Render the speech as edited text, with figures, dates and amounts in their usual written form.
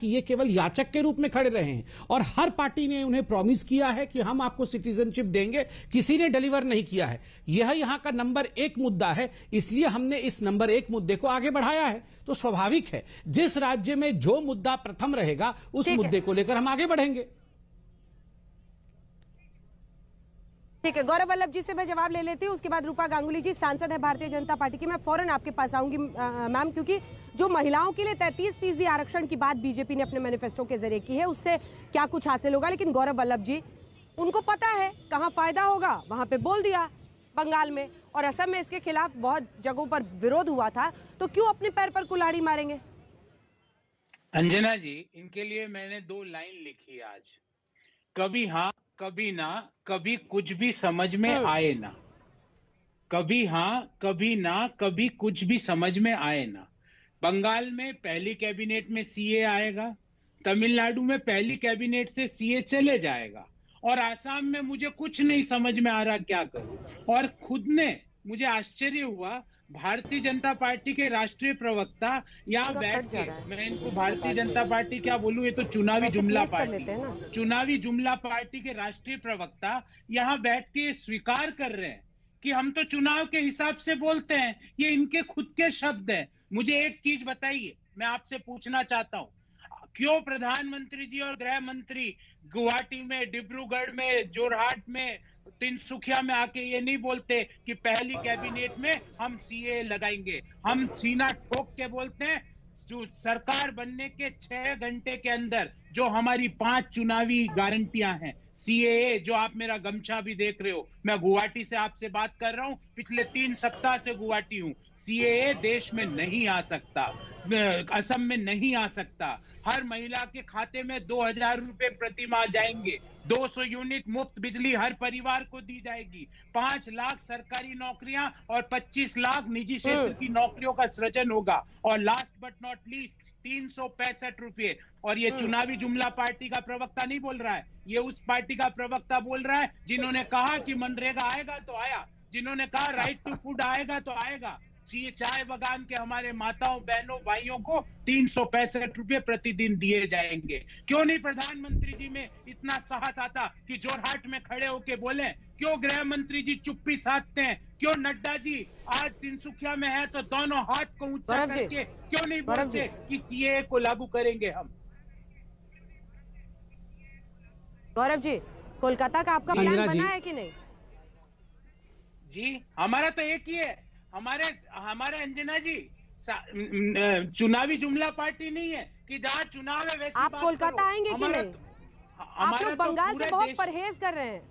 कि ये केवल याचक के रूप में खड़े रहे हैं और हर पार्टी ने उन्हें प्रॉमिस किया है कि हम आपको सिटीजनशिप देंगे, किसी ने डिलीवर नहीं किया है। यह यहां का नंबर 1 मुद्दा है, इसलिए हमने इस नंबर 1 मुद्दे को आगे बढ़ाया है। तो स्वाभाविक है जिस राज्य में जो मुद्दा प्रथम रहेगा उस मुद्दे को लेकर हम आगे बढ़ेंगे। ठीक है, गौरव वल्लभ जी से मैं जवाब ले लेती हूँ, उसके बाद रूपा गांगुली जी सांसद है भारतीय जनता पार्टी की। मैं फौरन आपके पास आऊंगी मैम, क्योंकि जो महिलाओं के लिए 33% आरक्षण की बात बीजेपी ने अपने मैनिफेस्टो के जरिए की है, उससे क्या कुछ हासिल होगा। लेकिन गौरव वल्लभ जी, उनको पता है कहाँ फायदा होगा, वहां पे बोल दिया बंगाल में, और असम में इसके खिलाफ बहुत जगहों पर विरोध हुआ था, तो क्यों अपने पैर पर कुल्हाड़ी मारेंगे? अंजना जी, इनके लिए मैंने 2 लाइन लिखी आज। कभी हाँ कभी ना, कभी कुछ भी समझ में आए ना। कभी हाँ कभी ना, कभी कुछ भी समझ में आए ना। बंगाल में पहली कैबिनेट में सीए आएगा, तमिलनाडु में पहली कैबिनेट से सीए चले जाएगा, और आसाम में मुझे कुछ नहीं समझ में आ रहा क्या करूं। और खुद ने, मुझे आश्चर्य हुआ, भारतीय जनता पार्टी के राष्ट्रीय प्रवक्ता यहाँ बैठ के, मैं इनको भारतीय जनता पार्टी क्या बोलूं, ये तो चुनावी जुमला पार्टी, चुनावी जुमला पार्टी के राष्ट्रीय प्रवक्ता यहाँ बैठ के स्वीकार कर रहे हैं कि हम तो चुनाव के हिसाब से बोलते हैं। ये इनके खुद के शब्द हैं। मुझे एक चीज बताइए, मैं आपसे पूछना चाहता हूं, क्यों प्रधानमंत्री जी और गृह मंत्री गुवाहाटी में, डिब्रूगढ़ में, जोरहाट में, तिनसुकिया में आके ये नहीं बोलते कि पहली कैबिनेट में हम सीए लगाएंगे? हम सीना ठोक के बोलते हैं, सरकार बनने के 6 घंटे के अंदर जो हमारी 5 चुनावी गारंटियां हैं, सीएए, जो आप मेरा गमछा भी देख रहे हो, मैं गुवाहाटी से आपसे बात कर रहा हूं, पिछले 3 सप्ताह से गुवाहाटी हूं। सीएए देश में नहीं आ सकता, असम में नहीं आ सकता। हर महिला के खाते में 2000 रुपए प्रति माह जाएंगे, 200 यूनिट मुफ्त बिजली हर परिवार को दी जाएगी, 5 लाख सरकारी नौकरियां और 25 लाख निजी क्षेत्र की नौकरियों का सृजन होगा, और लास्ट बट नॉट लीस्ट 365 रुपए। और ये चुनावी जुमला पार्टी का प्रवक्ता नहीं बोल रहा है, ये उस पार्टी का प्रवक्ता बोल रहा है जिन्होंने कहा कि मनरेगा आएगा तो आया, जिन्होंने कहा राइट टू फूड आएगा तो आएगा। चाय बगान के हमारे माताओं, बहनों, भाइयों को 365 रुपए प्रतिदिन दिए जाएंगे। क्यों नहीं प्रधानमंत्री जी में इतना साहस आता कि जोरहाट में खड़े होके बोले? क्यों गृह मंत्री जी चुप्पी साधते हैं? क्यों नड्डा जी आज तिनसुकिया में है तो दोनों हाथ को ऊंचा करके क्यों नहीं बोलते कि सीए को लागू करेंगे हम? गौरव जी, कोलकाता का आपका प्लान बना है कि नहीं? जी, हमारा तो एक ही है। हमारे अंजना जी, चुनावी जुमला पार्टी नहीं है कि जहाँ चुनाव है वैसी आप कोलकाता आएंगे कि नहीं? आप लोग बंगाल से बहुत परहेज कर रहे हैं।